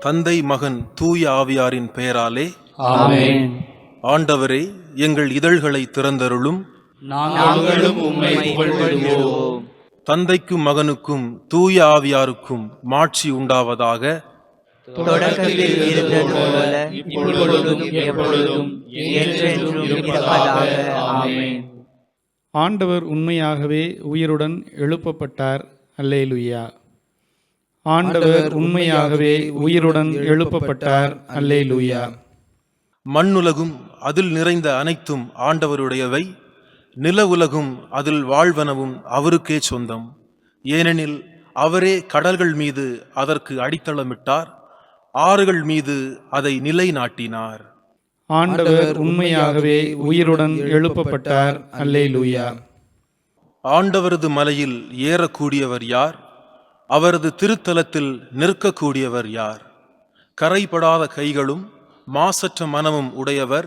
தந்தை, மகன், தூய ஆவியாரின் பெயராலே ஆமென். ஆண்டவரே, எங்கள் இதழ்களை திறந்தருளும். நாங்களும் உம்மை புகழ்ந்திடுவோம். தந்தைக்கும் மகனுக்கும் தூய ஆவியாருக்கும் மாட்சி உண்டாவதாக. தொடக்கத்தில் இருந்தது போல இப்பொழுதும் எப்பொழுதும் என்றென்றும் இருப்பதாக. ஆமென். ஆண்டவர் உண்மையாகவே உயிருடன் எழுப்பப்பட்டார். அல்லேலூயா. ஆண்டவர் உண்மையாகவே உயிருடன் எழுப்பப்பட்டார். அல்லேலூயா. மண்ணுலகும் அதில் நிறைந்த அனைத்தும் ஆண்டவருடையவை. நில உலகும் அதில் வாழ்வனவும் அவருக்கே சொந்தம். ஏனெனில் அவரே கடல்கள் மீது அதற்கு அடித்தளமிட்டார், ஆறுகள் மீது அதை நிலைநாட்டினார். ஆண்டவர் உண்மையாகவே உயிருடன் எழுப்பப்பட்டார். அல்லேலூயா. ஆண்டவரது மலையில் ஏறக்கூடியவர் யார்? அவரது திருத்தலத்தில் நிற்கக்கூடியவர் யார்? கரைபடாத கைகளும் மாசற்ற மனமும் உடையவர்,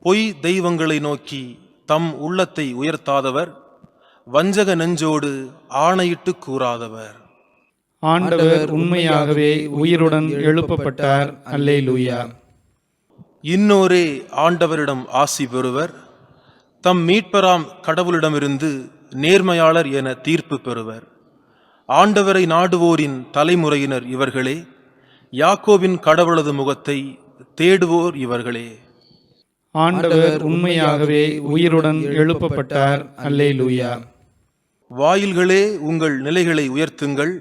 பொய் தெய்வங்களை நோக்கி தம் உள்ளத்தை உயர்த்தாதவர், வஞ்சக நெஞ்சோடு ஆணையிட்டு கூறாதவர். ஆண்டவர் உண்மையாகவே உயிருடன் எழுப்பப்பட்டார். அல்லேலூயா. இன்னோரே ஆண்டவரிடம் ஆசி பெறுவர், தம் மீட்பராம் கடவுளிடமிருந்து நேர்மையாளர் என தீர்ப்பு பெறுவர். ஆண்டவரை நாடுவோரின் தலைமுறையினர் இவர்களே, யாக்கோபின் கடவுளது முகத்தை தேடுவோர் இவர்களே. ஆண்டவர் உண்மையாகவே உயிருடன் எழுப்பப்பட்டார். அல்லேலூயா. வாயில்களே, உங்கள் நிலைகளை உயர்த்துங்கள்,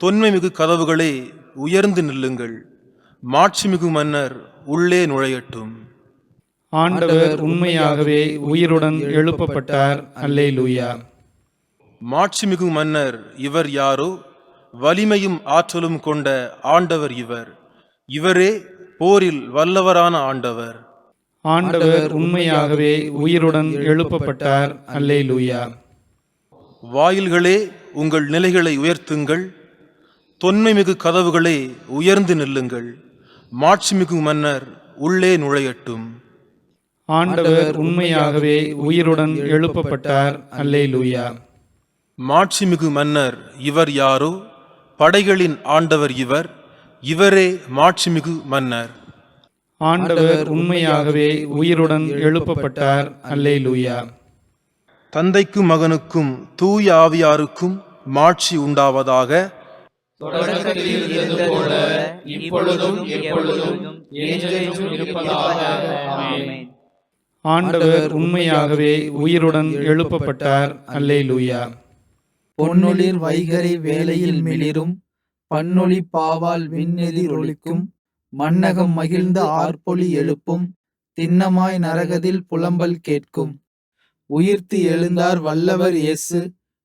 தொன்மைமிகு கதவுகளே உயர்ந்து நில்லுங்கள், மாட்சிமிகு மன்னர் உள்ளே நுழையட்டும். ஆண்டவர் உண்மையாகவே உயிருடன் எழுப்பப்பட்டார். அல்லேலூயா. மாட்சிமிகு மன்னர் இவர் யாரோ? வலிமையும் ஆற்றலும் கொண்ட ஆண்டவர் இவர். இவரே போரில் வல்லவரான ஆண்டவர். ஆண்டவர் உண்மையாகவே உயிருடன் எழுப்பப்பட்டார். அல்லேலூயா. வாயில்களே, உங்கள் நிலைகளை உயர்த்துங்கள், தொன்மைமிகு கதவுகளே உயர்ந்து நில்லுங்கள், மாட்சிமிகு மன்னர் உள்ளே நுழையட்டும். ஆண்டவர் உண்மையாகவே உயிருடன் எழுப்பப்பட்டார். அல்லேலூயா. மாட்சிமிகு மன்னர் இவர் யாரோ? படைகளின் ஆண்டவர் இவர். இவரே மாட்சிமிகு மன்னர். ஆண்டவர் உண்மையாகவே உயிருடன் எழுப்பப்பட்டார். அல்லேலூயா. தந்தைக்கும் மகனுக்கும் தூய ஆவியாருக்கும் மாட்சி உண்டாவதாக. தொடக்கத்தில் இருந்தது போல இப்பொழுதும் எப்பொழுதும் என்றென்றும் இருப்பதாக. ஆமென். ஆண்டவர் உண்மையாகவே உயிருடன் எழுப்பப்பட்டார். அல்லேலூயா. பொன்னொளிர் வைகரை வேளையில் மிளிரும், பன்னொளி பாவால் விண்ணெதிர் ஒலிக்கும், மன்னகம் மகிழ்ந்த ஆர்ப்பொலி எழுப்பும், திண்ணமாய் நரகத்தில் புலம்பல் கேட்கும். உயிர்த்து எழுந்தார் வல்லவர் இயேசு,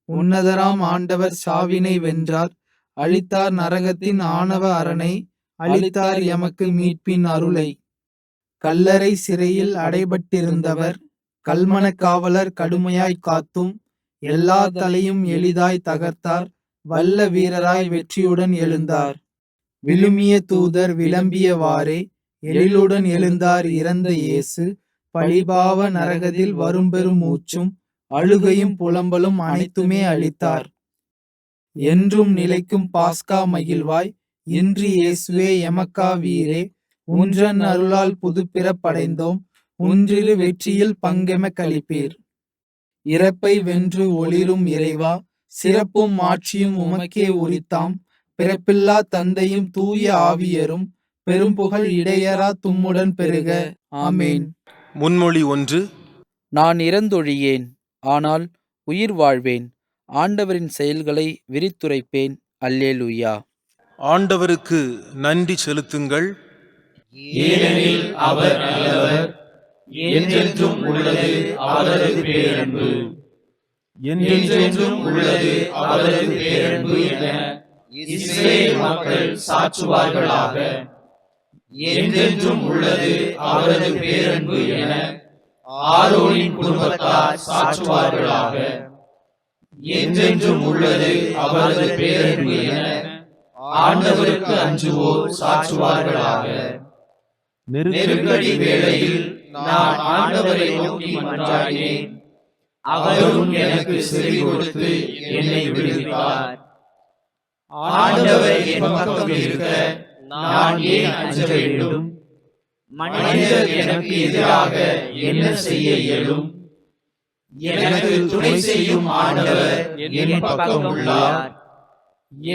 உன்னதராம் ஆண்டவர் சாவினை வென்றார். அளித்தார் நரகத்தின் ஆணவ அரணை, அளித்தார் எமக்கு மீட்பின் அருளை. கல்லறை சிறையில் அடைபட்டிருந்தவர், கல்மன காவலர் கடுமையாய் காத்தும், எல்லா தலையும் எளிதாய் தகர்த்தார். வல்ல வீரராய் வெற்றியுடன் எழுந்தார். விழுமிய தூதர் விளம்பியவாறே எழிலுடன் எழுந்தார் இறந்த இயேசு. பழிபாவ நரகத்தில் வரும்பெரும் மூச்சும், அழுகையும் புலம்பலும் அனைத்துமே அளித்தார். என்றும் நிலைக்கும் பாஸ்கா மகிழ்வாய், இன்று இயேசுவே எமக்கா வீரே. உன்றன் அருளால் புதுப்பிறப்படைந்தோம், ஒன்றிரு வெற்றியில் பங்கெம கழிப்பீர். இறப்பை வென்று ஒளிரும் இறைவா, சிறப்பும் ஆட்சியும் உமக்கே உரித்தாம். பிறப்பில்லா தந்தையும் தூய ஆவியரும், பெரும்புகழ் இடையரா தும்முடன் பெருக. ஆமேன். முன்மொழி 1. நான் இறந்தொழியேன், ஆனால் உயிர் வாழ்வேன். ஆண்டவரின் செயல்களை விரித்துரைப்பேன். அல்லேலூயா. ஆண்டவருக்கு நன்றி செலுத்துங்கள், ஏனெனில் அவர் நல்லவர், என்றென்றும் உள்ளது அவரது பேரன்பு. என்றென்றும் உள்ளது அவரது பேரன்பு என இஸ்ரேல் மக்கள் சாற்றுவார்களாக. என்றென்றும் உள்ளது அவரது பேரன்பு என ஆரோனின் குடும்பத்தார் சாற்றுவார்களாக. என்றென்றும் உள்ளது அவரது பேரன்பு என ஆண்டவருக்கு அஞ்சுவோர் சாற்றுவார்களாக. நெருக்கடி வேளையில் நான் ஆண்டவரை நோக்கி மன்றாடினேன், அவரும் எனக்கு செவி கொடுத்து என்னை விடுவித்தார். ஆண்டவர் என் பக்கம் இருக்க நான் ஏன் அஞ்ச வேண்டும்? மனிதர் எனக்கு எதிராக என்ன செய்ய இயலும்? எனக்கு துணை செய்யும் ஆண்டவர் என் பக்கம் உள்ளார்.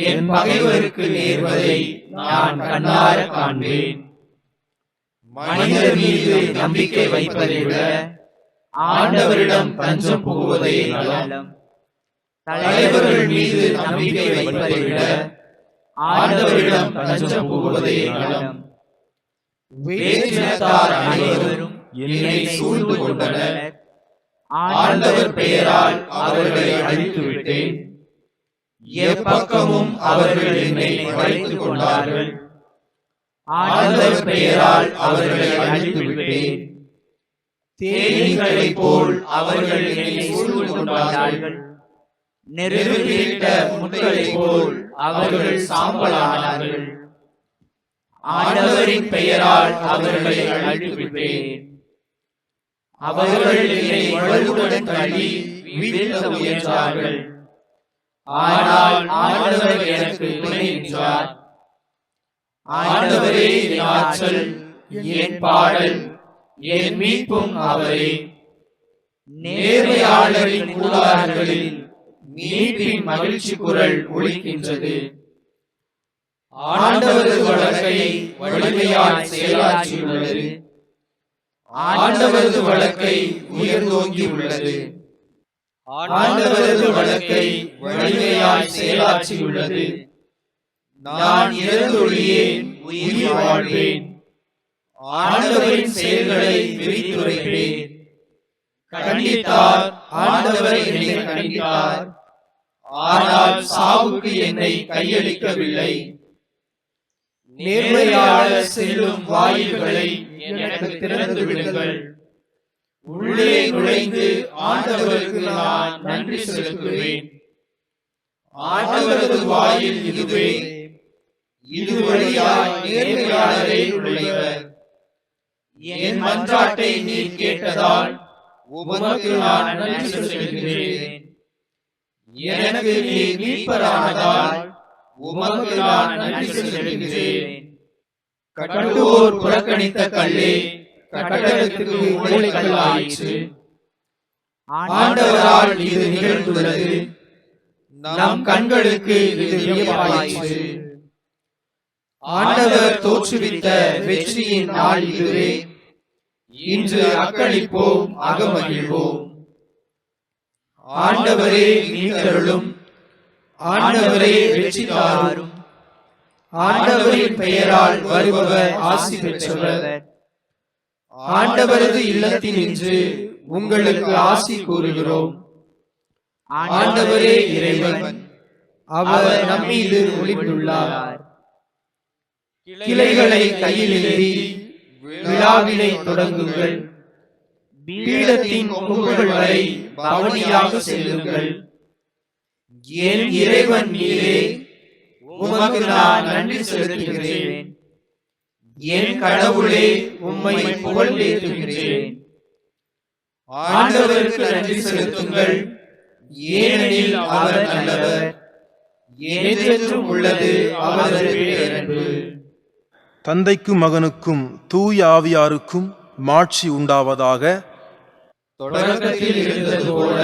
என் பகைவருக்கு நேர்வதை நான் கண்ணார காண்பேன். மனிதர் மீது நம்பிக்கை வைப்பதை விட ஆண்டவரிடம் தஞ்சம் புகுவதே நலம். தலைவர்கள் மீது நம்பிக்கை வைப்பதை விட ஆண்டவரிடம் தஞ்சம் புகுவதே நலம். வேற்றினத்தார் அனைவரும் என்னை சூழ்ந்து கொண்டனர். ஆண்டவர் பெயரால் அவர்களை அழித்து விட்டேன். எப்பக்கமும் அவர்கள் என்னை வளைத்துக் கொண்டார்கள். ஆண்டவர் பெயரால் அவர்களை அழித்து விட்டேன். தேனீக்களைப் போல் அவர்கள் என்னை சூழ்ந்து கொண்டார்கள். நெருப்பிலிட்ட முட்களைப் போல் அவர்கள் சாம்பலானார்கள். ஆண்டவரின் பெயரால் அவர்களை அழித்து விட்டேன். அவர்கள் என்னை வலுவுடன் தள்ளி வீழ்த்த முயன்றார்கள். ஆனால் ஆண்டவர் எனக்கு துணை நின்றார். ஆண்டவரே என் ஆற்றல், என் பாடல், என் மீட்பும் அவரே. நேர்மையாளரின் கூடாரங்களில் மீட்பின் மகிழ்ச்சி குரல் ஒலிக்கின்றது. ஆண்டவரது வழக்கை வலிமையாய் செயலாற்றியுள்ளது. ஆண்டவரது வழக்கை உயர்ந்தோங்கி உள்ளது. ஆண்டவரது வழக்கை வலிமையாய் செயலாற்றியுள்ளது. நான் இறந்தொழியேன், உயிர் வாழ்வேன். ஆண்டவரின் செயல்களை விரித்துரைப்பேன். கண்டித்தார், ஆண்டவர் என்னை கண்டித்தார். ஆனால் சாவுக்கு என்னை கையளிக்கவில்லை. நேர்மையாளர் செல்லும் வாயில்களை எனக்கு திறந்து விடுங்கள். உள்ளே நுழைந்து ஆண்டவருக்கு நான் நன்றி செலுத்துவேன். ஆண்டவரது வாயில் இதுவே. இது வழியாய் நேர்மையாளரே நுழைவர். என் மன்றாட்டை நீர் கேட்டதால் உமக்கு நான் நன்றி செலுத்துகிறேன். எனக்கு நீர் மீட்பரானதால் உமக்கு நான் நன்றி செலுத்துகிறேன். கட்டுவோர் புறக்கணித்த கல்லே கட்டடத்துக்கு மூளைக்கல்லாயிற்று. ஆண்டவரால் இது நிகழ்ந்துள்ளது. நம் கண்களுக்கு இது வியப்பாயிற்று. ஆண்டவர் தோற்றுவித்த வெற்றியின் நாள் இதுவே. இன்று அக்களிப்போம், அகமகிழ்வோம். ஆண்டவரே மீட்டருளும். ஆண்டவரே வெற்றி தாரும். ஆண்டவரின் பெயரால் வருபவர் ஆசி பெற்றவர். ஆண்டவரது இல்லத்தில் இன்று உங்களுக்கு ஆசி கூறுகிறோம். ஆண்டவரே இறைவன், அவர் நம்மீது ஒளிந்துள்ளார். கிளைகளை கையில் ஏந்தி விழாவினை தொடங்குங்கள். பீடத்தின் கொம்புகள் வரை பவனியாக செல்லுங்கள். என் இறைவன் நீரே, உமக்கு நான் நன்றி செலுத்துகிறேன். என் கடவுளே, உம்மை புகழ்ந்தேத்துகிறேன். ஆண்டவருக்கு நன்றி செலுத்துங்கள், ஏனெனில் அவர் நல்லவர். என்றென்றும் உள்ளது அவரது பேரன்பு. தந்தைக்கும் மகனுக்கும் தூய ஆவியாருக்கும் மாட்சி உண்டாவதாக. தொடக்கத்தில் இருந்தது போல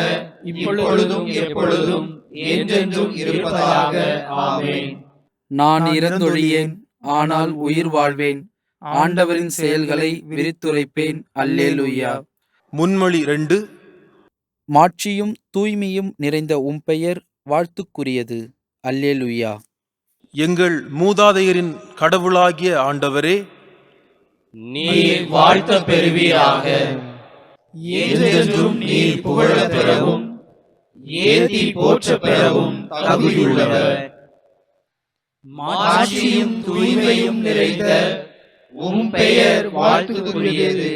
இப்பொழுதும் எப்பொழுதும் என்றென்றும் இருப்பதாக. ஆமென். நான் இறந்தொழியேன், ஆனால் உயிர் வாழ்வேன். ஆண்டவரின் செயல்களை விரித்துரைப்பேன். அல்லேலூயா. முன்மொழி 2. மாட்சியும் தூய்மையும் நிறைந்த உம் பெயர் வாழ்த்துக்குரியது. அல்லேலூயா. எங்கள் மூதாதையரின் கடவுளாகிய ஆண்டவரே, நீர் வாழ்த்த பெறுவீராக. என்றென்றும் நீர் புகழப் பெறவும் ஏத்தி போற்ற பெறவும் தகுதியுள்ளவர். மாட்சியும் தூய்மையும் நிறைந்த உம் பெயர் வாழ்த்துக்குரியது.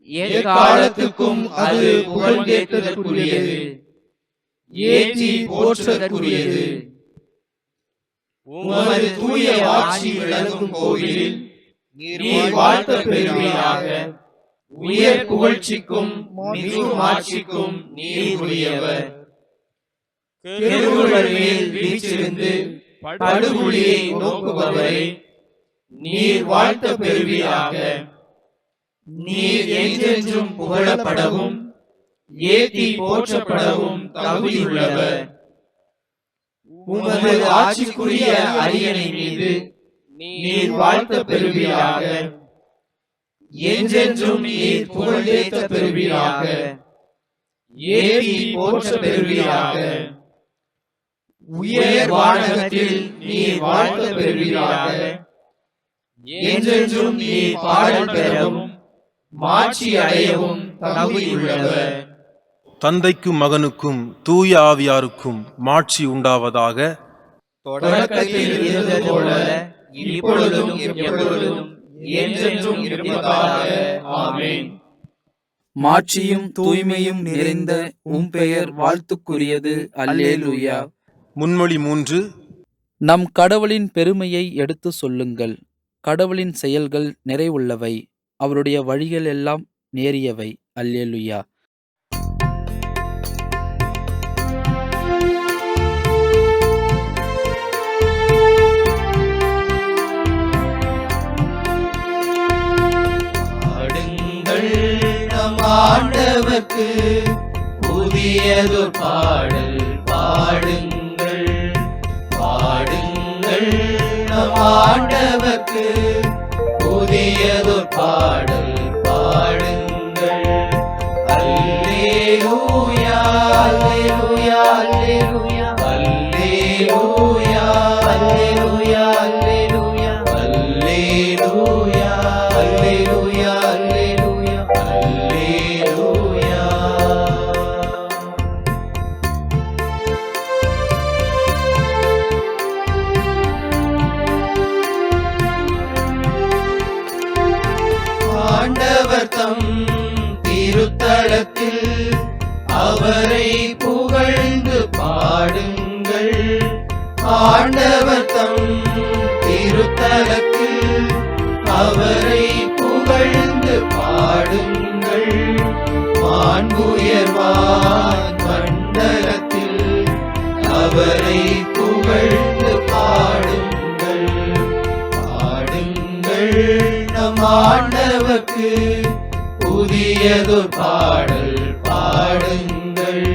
எக்காலத்துக்கும் அது புகழ்ந்தேற்றதற்குரியது, ஏற்றி போற்றதற்குரியது. உமது தூய ஆட்சி விளங்கும் கோவிலில் நீர் வாழ்த்த பெறுவீராக. உயர் புகழ்ச்சிக்கும் மிகும் ஆட்சிக்கும் நீர் உரியவர். கெருபுகள் மேல் வீற்றிருந்து படுகுழியை நோக்குபவரே, நீர் வாழ்த்த பெறுவீராக. நீர் என்றென்றும் புகழப்படவும் ஏத்தி போற்றப்படவும் தகுதியுள்ளவர். உமது ஆட்சிக்குரிய அரியணை மீது நீர் வாழ்த்த பெறுவீராக. என்றென்றும் நீர் புகழேத்த பெறுவீராக. ஏத்தி போற்ற பெறுவீராக. உயர் வானகத்தில் நீர் வாழ்த்த பெறுவீராக. என்றென்றும் நீர் பாடல் பெறவும் மாட்சி அடையவும் தகுதியுள்ளவர். தந்தைக்கும் மகனுக்கும் தூய ஆவியாருக்கும் மாட்சி உண்டாவதாக. தொடக்கத்தில் இருந்தது போல இப்பொழுதும் எப்பொழுதும் என்றென்றும் இருப்பதாக. ஆமென். மாட்சியும் தூய்மையும் நிறைந்த உம் பெயர் வாழ்த்துக்குரியது. அல்லேலூயா. முன்மொழி 3. நம் கடவுளின் பெருமையை எடுத்து சொல்லுங்கள். கடவுளின் செயல்கள் நிறைவுள்ளவை, அவருடைய வழிகள் எல்லாம் நேரியவை. அல்லேலூயா. பாடுங்கள் நம் ஆண்டவர்க்கு புதியதொரு பாடல் பாடுங்கள். பாடுங்கள் நம் ஆண்டவர்க்கு புதியதொரு பாடல் பாடுங்கள். அல்லேலூயா அல்லேலூயா அல்லேலூயா அல்லேலூயா அல்லேலூயா அல்லேலூயா அல்லேலூயா அல்லேலூயா அல்லேலூயா அல்லேலூயா. ஆண்டவர் தம் திருத்தலத்தில் அவரை புகழ்ந்து பாடுங்கள். ஆண்டவர் தம் திருத்தலத்தில் அவரை புகழ்ந்து பாடுங்கள். மாண்புயர்வான் மண்டலத்தில் அவரை புகழ்ந்து பாடுங்கள். பாடுங்கள் நம் ஆண்டவர்க்கு புதியதொரு பாடல் பாடுங்கள்.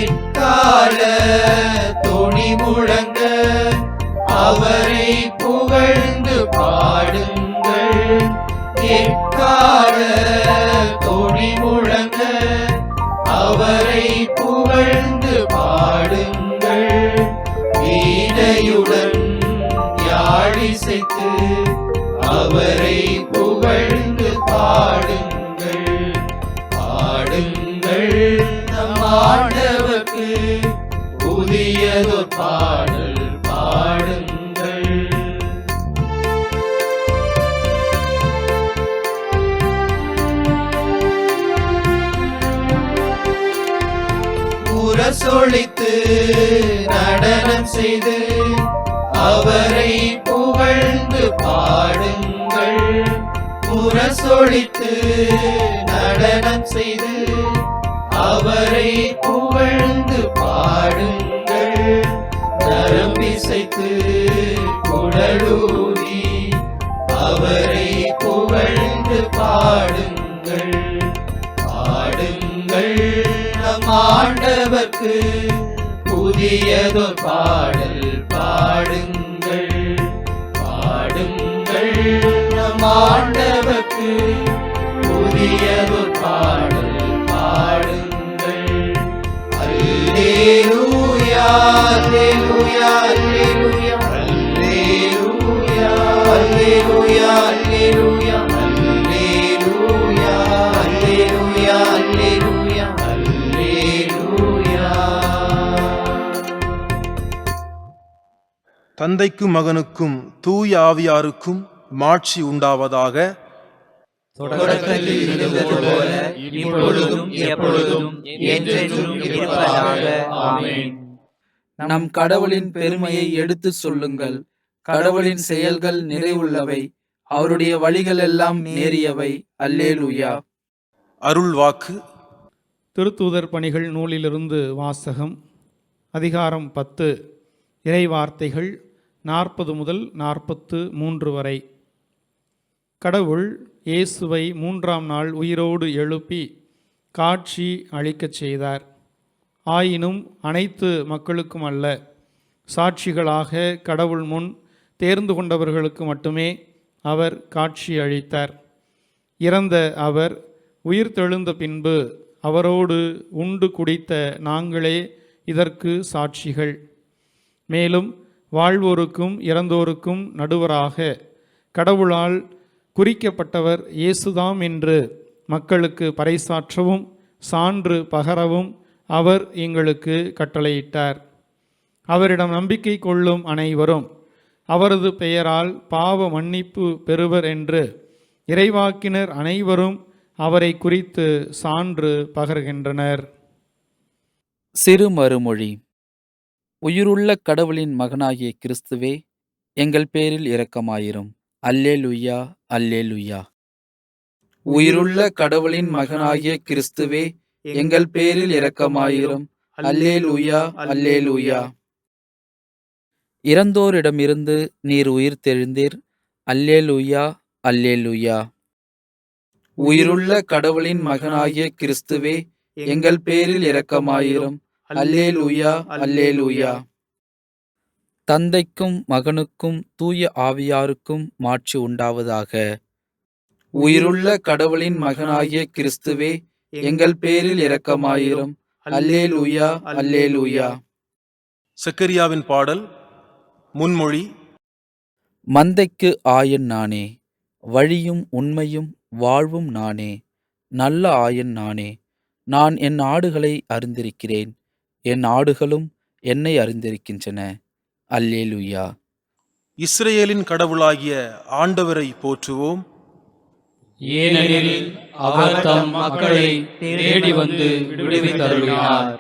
எக்கால தொனி முழங்க அவரை புகழ்ந்து பாடுங்கள். எக்கால தொனி முழங்க அவரை புகழ்ந்து பாடுங்கள். வீணையுடன் யாழிசைத்து அவரை புகழ்ந்து பாடுங்கள். பாடுங்கள் நம் ஆண்டவர்க்கு புதியதொரு பாடல் பாடுங்கள். முரசொலித்து நடனம் செய்து அவரை புகழ்ந்து பாடுங்கள். முரசொலித்து நடனம் செய்து அவரை புகழ்ந்து பாடுங்கள். நரம்பிசைத்து குழலூதி அவரை புகழ்ந்து பாடுங்கள். பாடுங்கள் நம் ஆண்டவர்க்கு புதியதொரு பாடல் பாடுங்கள். பாடுங்கள் நம் ஆண்டவர்க்கு புதியதொரு பாடல் பாடுங்கள். அல்லேலூயா அல்லேலூயா அல்லேலூயா அல்லேலூயா அல்லேலூயா அல்லேலூயா அல்லேலூயா அல்லேலூயா அல்லேலூயா அல்லேலூயா. தந்தைக்கும் மகனுக்கும் தூய ஆவியாருக்கும் மாட்சி உண்டாவதாக. தொடக்கத்தில் இருந்தது போல இப்பொழுதும் எப்பொழுதும் என்றென்றும் இருப்பதாக. ஆமென். நம் கடவுளின் பெருமையை எடுத்து சொல்லுங்கள். கடவுளின் செயல்கள் நிறைவுள்ளவை, அவருடைய வழிகள் எல்லாம் நேரியவை. அல்லேலூயா. அருள் வாக்கு. திருத்தூதர் பணிகள் நூலிலிருந்து வாசகம். அதிகாரம் 10. இறைவார்த்தைகள் 40 முதல் 43 வரை. கடவுள் இயேசுவை 3ஆம் நாள் உயிரோடு எழுப்பி காட்சி அளிக்கச் செய்தார். ஆயினும் அனைத்து மக்களுக்கும் அல்ல, சாட்சிகளாக கடவுள் முன் தேர்ந்து கொண்டவர்களுக்கு மட்டுமே அவர் காட்சி அளித்தார். இறந்த அவர் உயிர்த்தெழுந்த பின்பு அவரோடு உண்டு குடித்த நாங்களே இதற்கு சாட்சிகள். மேலும் வாழ்வோருக்கும் இறந்தோருக்கும் நடுவராக கடவுளால் குறிக்கப்பட்டவர் இயேசுதாம் என்று மக்களுக்கு பறைசாற்றவும் சான்று பகரவும் அவர் எங்களுக்கு கட்டளையிட்டார். அவரிடம் நம்பிக்கை கொள்ளும் அனைவரும் அவரது பெயரால் பாவ மன்னிப்பு பெறுவர் என்று இறைவாக்கினர் அனைவரும் அவரை குறித்து சான்று பகர்கின்றனர். சிறு மறுமொழி. உயிருள்ள கடவுளின் மகனாகிய கிறிஸ்துவே, எங்கள் பேரில் இரக்கமாயிரும். அல்லேலூயா, அல்லேலூயா. உயிருள்ள கடவுளின் மகனாகிய கிறிஸ்துவே, எங்கள் பேரில் இரக்கமாயிரும். அல்லேலூயா, அல்லேலூயா. இறந்தோரிடமிருந்து நீர் உயிர்த்தெழுந்தீர். அல்லேலூயா, அல்லேலூயா. உயிருள்ள கடவுளின் மகனாகிய கிறிஸ்துவே, எங்கள் பேரில் இரக்கமாயிரும். அல்லேலூயா, அல்லேலூயா. தந்தைக்கும் மகனுக்கும் தூய ஆவியாருக்கும் மாட்சி உண்டாவதாக. உயிருள்ள கடவுளின் மகனாகிய கிறிஸ்துவே, எங்கள் பேரில் இரக்கமாயிரும். அல்லேலூயா, அல்லேலூயா. சக்கரியாவின் பாடல். முன்மொழி. மந்தைக்கு ஆயன் நானே, வழியும் உண்மையும் வாழ்வும் நானே, நல்ல ஆயன் நானே. நான் என் ஆடுகளை அறிந்திருக்கிறேன், என் ஆடுகளும் என்னை அறிந்திருக்கின்றன. அல்லேலூயா. இஸ்ரேலின் கடவுளாகிய ஆண்டவரை போற்றுவோம். ஏனெனில் அவர் தம் மக்களை தேடி வந்து விடுவித்தருளினார்.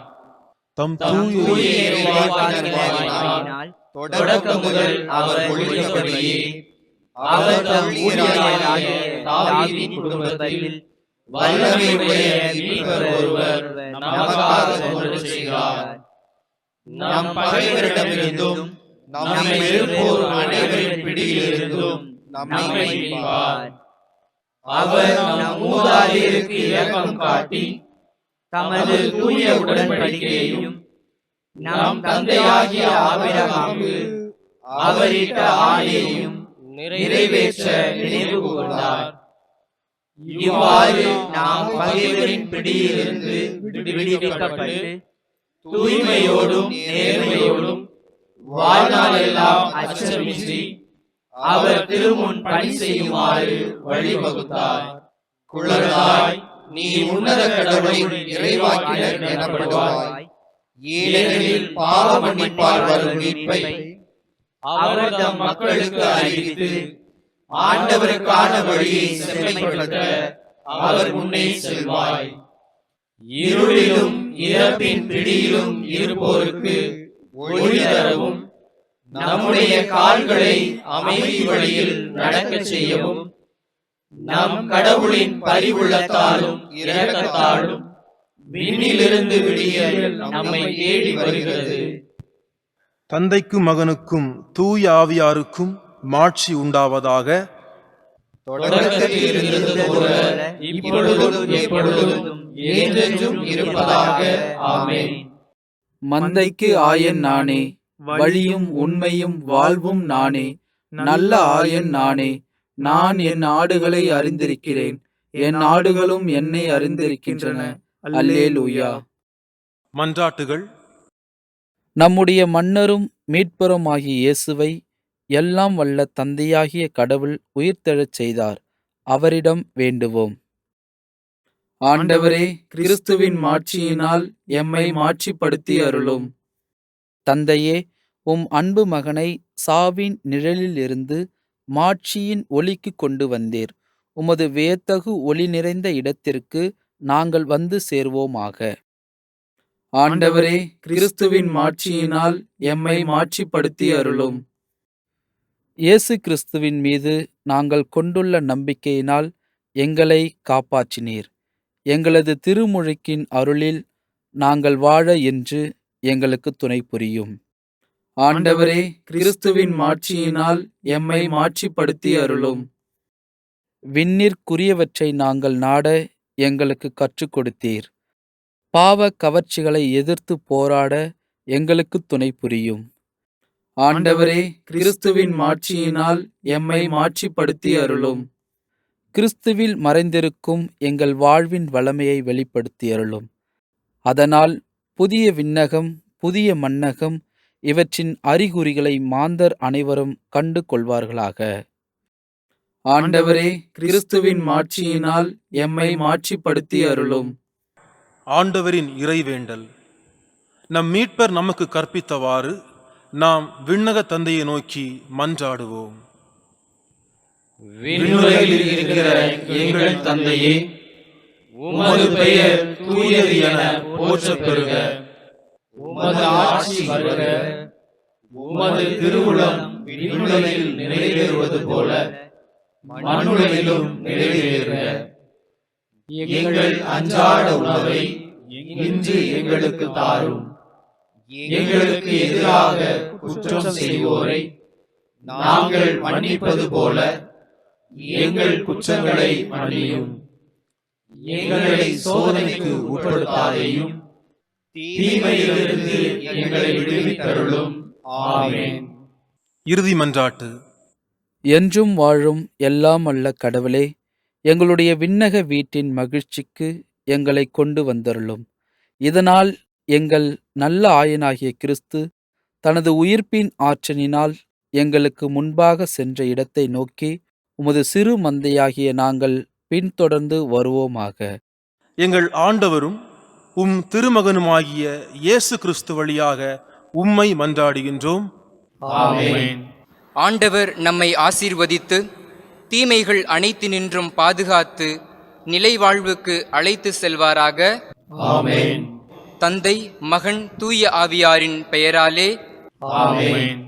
தம் தூய தூய இறைவாக்கினரால் தொடக்கம் முதல் அவர் ஒழித்தபடியே அவர் தம் ஊழியராகிய தாவீதின் குடும்பத்தில் வல்லமையுடைய மீட்பர் ஒருவர் நமக்காக தோன்றச் செய்கிறார். நம் பகைவரிடமிருந்தும் நம்மை எதிர்ப்போர் அனைவரின் பிடியிலிருந்தும் நம்மை மீட்பார். அவர் நம் மூதாதையருக்கு இரக்கம் காட்டி தமது தூய உடன்படிக்கையையும் நம் தந்தையாகிய ஆபிரகாமுக்கு அவரிட்ட ஆணையையும் நிறைவேற்ற நினைவு கூர்ந்தார். இவ்வாறு நாம் பகைவரின் பிடியிலிருந்து விடுவிக்கப்பட்டு தூய்மையோடும் நேர்மையோடும் வாழ்நாளெல்லாம் அச்சமின்றி அவர் திருமுன் பணி செய்யுமாறு வழிவகுத்தார். குழந்தாய், நீ உன்னத கடவுளின் இறைவாக்கினர் எனப்படுவாய். ஏனெனில் பாவ மன்னிப்பால் வரும் மீட்பை அவர் தம் மக்களுக்கு அறிவித்து ஆண்டவருக்கான வழியை செம்மைப்படுத்த அவர் முன்னே செல்வாய். இருளிலும் இறப்பின் பிடியிலும் இருப்போருக்கு ஒளி தரவும் நம்முடைய கால்களை அமைதி வழியில் நடக்கச் செய்யவும் நம் கடவுளின் பரிவுள்ளத்தாலும் இரக்கத்தாலும் விண்ணிலிருந்து விடியல் நம்மை தேடி வருகிறது. தந்தைக்கும் மகனுக்கும் தூய ஆவியாருக்கும் மாட்சி உண்டாவதாக. தொடக்கத்தில் இருந்தது போல இப்பொழுதும் எப்பொழுதும் என்றென்றும் இருப்பதாக. ஆமென். மந்தைக்கு ஆயன் நானே, வழியும் உண்மையும் வாழ்வும் நானே, நல்ல ஆயன் நானே. நான் என் ஆடுகளை அறிந்திருக்கிறேன், என் ஆடுகளும் என்னை அறிந்திருக்கின்றன. அல்லேலூயா. மன்றாட்டுகள். நம்முடைய மன்னரும் மீட்பரும் ஆகிய இயேசுவை எல்லாம் வல்ல தந்தையாகிய கடவுள் உயிர்த்தெழச் செய்தார். அவரிடம் வேண்டுவோம். ஆண்டவரே, கிறிஸ்துவின் மாட்சியினால் எம்மை மாட்சிப்படுத்தி அருளும். தந்தையே, உம் அன்பு மகனை சாவின் நிழலிலிருந்து மாட்சியின் ஒளிக்கு கொண்டு வந்தீர். உமது வியத்தகு ஒளி நிறைந்த இடத்திற்கு நாங்கள் வந்து சேர்வோமாக. ஆண்டவரே, கிறிஸ்துவின் மாட்சியினால் எம்மை மாட்சிப்படுத்தி அருளும். இயேசு கிறிஸ்துவின் மீது நாங்கள் கொண்டுள்ள நம்பிக்கையினால் எங்களை காப்பாற்றினீர். எங்களது திருமுழுக்கின் அருளில் நாங்கள் வாழ என்று எங்களுக்கு துணை புரியும். ஆண்டவரே, கிறிஸ்துவின் மாட்சியினால் எம்மை மாட்சிப்படுத்தி அருளும். விண்ணிற்குரியவற்றை நாங்கள் நாட எங்களுக்கு கற்றுக் கொடுத்தீர். பாவ கவர்ச்சிகளை எதிர்த்து போராட எங்களுக்கு துணை புரியும். ஆண்டவரே, கிறிஸ்துவின் மாட்சியினால் எம்மை மாட்சிப்படுத்தி அருளும். கிறிஸ்துவில் மறைந்திருக்கும் எங்கள் வாழ்வின் வளமையை வெளிப்படுத்தி அருளும். அதனால் புதிய விண்ணகம், புதிய மண்ணகம் இவற்றின் அறிகுறிகளை மாந்தர் அனைவரும் கண்டு கொள்வார்களாக. ஆண்டவரே, கிறிஸ்துவின் மாட்சியினால் எம்மை மாட்சிப்படுத்தி அருளும். ஆண்டவரின் இறைவேண்டல். நம் மீட்பர் நமக்கு கற்பித்தவாறு நாம் விண்ணக தந்தையை நோக்கி மன்றாடுவோம். விண்ணுலகில் இருக்கிற எங்கள் தந்தையே, உமது பெயர் தூயது என போற்றப் பெறுக. உமது ஆட்சி வருக. உமது திருவுளம் விண்ணுலகில் நிறைவேறுவது போல மண்ணுலகிலும் நிறைவேறுக. எங்கள் அன்றாட உணவை இன்று எங்களுக்கு தாரும். எங்களுக்கு எதிராக குற்றம் செய்வோரை நாங்கள் மன்னிப்பது போல எங்கள் குற்றங்களை மன்னியும். எங்களை சோதனைக்கு உட்படுத்தாதேயும், தீமையிலிருந்து எங்களை விடுவித்தருளும். ஆமென். இறுதி மன்றாட்டு. என்றும் வாழும் எல்லாம் அல்ல கடவுளே, எங்களுடைய விண்ணக வீட்டின் மகிழ்ச்சிக்கு எங்களை கொண்டு வந்தருளும். இதனால் எங்கள் நல்ல ஆயனாகிய கிறிஸ்து தனது உயிர்ப்பின் ஆற்றலினால் எங்களுக்கு முன்பாக சென்ற இடத்தை நோக்கி உமது சிறு மந்தையாகிய நாங்கள் பின்தொடர்ந்து வருவோமாக. எங்கள் ஆண்டவரும் உம் திருமகனுமாகிய இயேசு கிறிஸ்து வழியாக உம்மை மன்றாடுகின்றோம். ஆமென். ஆண்டவர் நம்மை ஆசீர்வதித்து தீமைகள் அனைத்தினின்றும் பாதுகாத்து நிலை வாழ்வுக்கு அழைத்து செல்வாராக. ஆமென். தந்தை, மகன், தூய ஆவியாரின் பெயராலே ஆமென்.